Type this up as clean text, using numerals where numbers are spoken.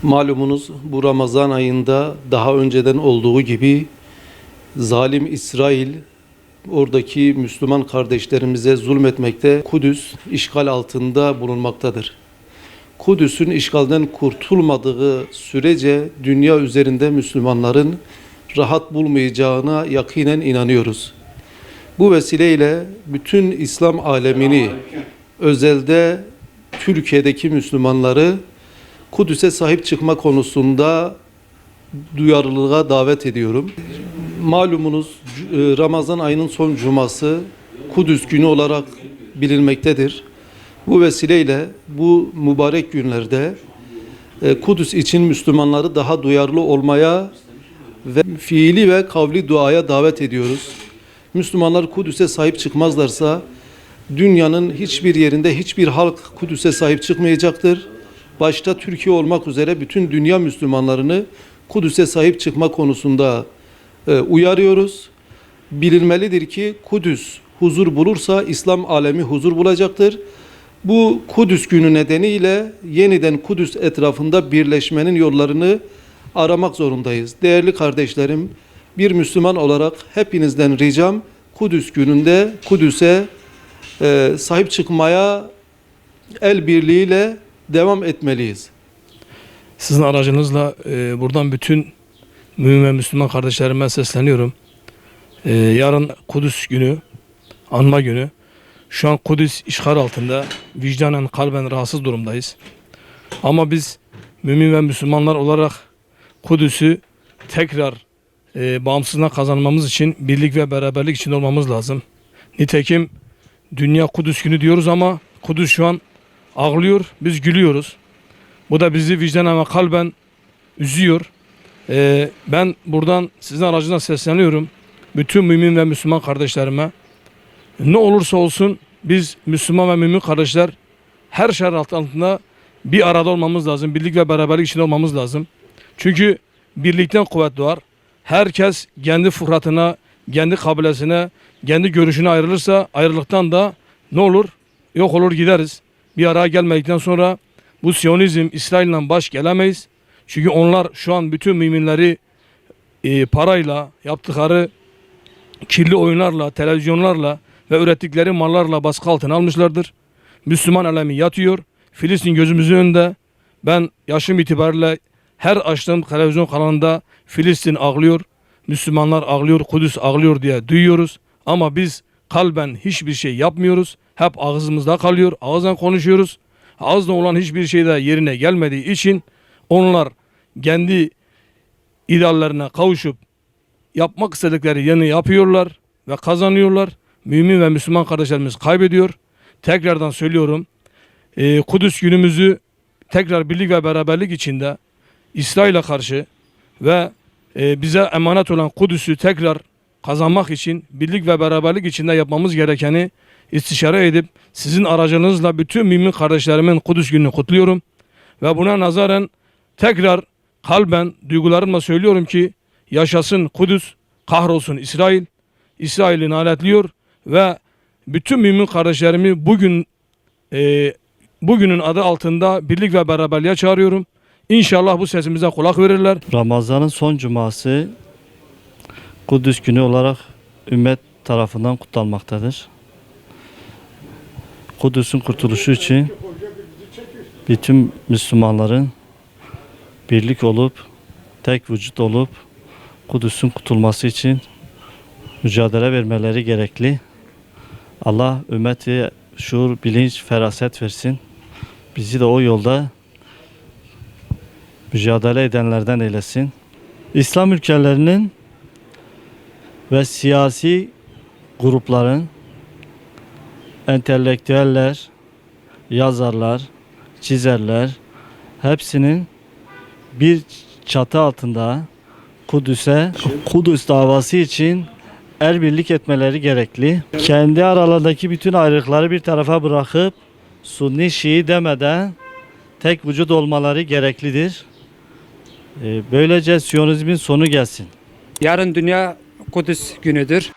Malumunuz bu Ramazan ayında daha önceden olduğu gibi zalim İsrail oradaki Müslüman kardeşlerimize zulmetmekte, Kudüs işgal altında bulunmaktadır. Kudüs'ün işgalden kurtulmadığı sürece dünya üzerinde Müslümanların rahat bulmayacağına yakinen inanıyoruz. Bu vesileyle bütün İslam alemini, özelde Türkiye'deki Müslümanları Kudüs'e sahip çıkma konusunda duyarlılığa davet ediyorum. Malumunuz Ramazan ayının son cuması Kudüs günü olarak bilinmektedir. Bu vesileyle bu mübarek günlerde Kudüs için Müslümanları daha duyarlı olmaya ve fiili ve kavli duaya davet ediyoruz. Müslümanlar Kudüs'e sahip çıkmazlarsa dünyanın hiçbir yerinde hiçbir halk Kudüs'e sahip çıkmayacaktır. Başta Türkiye olmak üzere bütün dünya Müslümanlarını Kudüs'e sahip çıkma konusunda uyarıyoruz. Bilinmelidir ki Kudüs huzur bulursa İslam alemi huzur bulacaktır. Bu Kudüs günü nedeniyle yeniden Kudüs etrafında birleşmenin yollarını aramak zorundayız. Değerli kardeşlerim, bir Müslüman olarak hepinizden ricam Kudüs gününde Kudüs'e sahip çıkmaya el birliğiyle devam etmeliyiz. Sizin aracınızla buradan bütün mümin ve Müslüman kardeşlerime sesleniyorum. Yarın Kudüs günü, anma günü. Şu an Kudüs işgal altında. Vicdanen, kalben rahatsız durumdayız. Ama biz mümin ve Müslümanlar olarak Kudüs'ü tekrar bağımsızlığına kazanmamız için birlik ve beraberlik içinde olmamız lazım. Nitekim Dünya Kudüs günü diyoruz ama Kudüs şu an ağlıyor, biz gülüyoruz. Bu da bizi vicdanen ve kalben üzüyor. Ben buradan sizin aracınızla sesleniyorum. Bütün mümin ve Müslüman kardeşlerime, ne olursa olsun biz Müslüman ve mümin kardeşler her şart altında bir arada olmamız lazım. Birlik ve beraberlik içinde olmamız lazım. Çünkü birlikten kuvvet doğar. Herkes kendi fıtratına, kendi kabilesine, kendi görüşüne ayrılırsa ayrılıktan da ne olur? Yok olur gideriz. Bir araya gelmedikten sonra bu Siyonizm, İsrail'le baş gelemeyiz. Çünkü onlar şu an bütün müminleri parayla, yaptıkları kirli oyunlarla, televizyonlarla ve ürettikleri mallarla baskı altına almışlardır. Müslüman alemi yatıyor. Filistin gözümüzün önünde. Ben yaşım itibariyle her açtığım televizyon kanalında Filistin ağlıyor, Müslümanlar ağlıyor, Kudüs ağlıyor diye duyuyoruz. Ama biz kalben hiçbir şey yapmıyoruz. Hep ağzımızda kalıyor, ağızdan konuşuyoruz. Ağızdan olan hiçbir şey de yerine gelmediği için onlar kendi ideallerine kavuşup yapmak istedikleri yeni yapıyorlar ve kazanıyorlar. Mümin ve Müslüman kardeşlerimiz kaybediyor. Tekrardan söylüyorum, Kudüs günümüzü tekrar birlik ve beraberlik içinde İsrail'e karşı ve bize emanet olan Kudüs'ü tekrar kazanmak için birlik ve beraberlik içinde yapmamız gerekeni istişare edip sizin aracınızla bütün mümin kardeşlerimin Kudüs gününü kutluyorum. Ve buna nazaran tekrar kalben duygularımla söylüyorum ki yaşasın Kudüs, kahrolsun İsrail. İsrail'i lanetliyor ve bütün mümin kardeşlerimi bugünün adı altında birlik ve beraberliğe çağırıyorum. İnşallah bu sesimize kulak verirler. Ramazan'ın son cuması Kudüs günü olarak ümmet tarafından kutlanmaktadır. Kudüs'ün kurtuluşu için bütün Müslümanların birlik olup, tek vücut olup Kudüs'ün kurtulması için mücadele vermeleri gerekli. Allah ümmeti şuur, bilinç, feraset versin. Bizi de o yolda mücadele edenlerden eylesin. İslam ülkelerinin ve siyasi grupların, entelektüeller, yazarlar, çizerler hepsinin bir çatı altında Kudüs davası için birlik etmeleri gerekli. Kendi aralarındaki bütün ayrılıkları bir tarafa bırakıp Sunni Şii demeden tek vücut olmaları gereklidir. Böylece Siyonizmin sonu gelsin. Yarın Dünya Kudüs günüdür.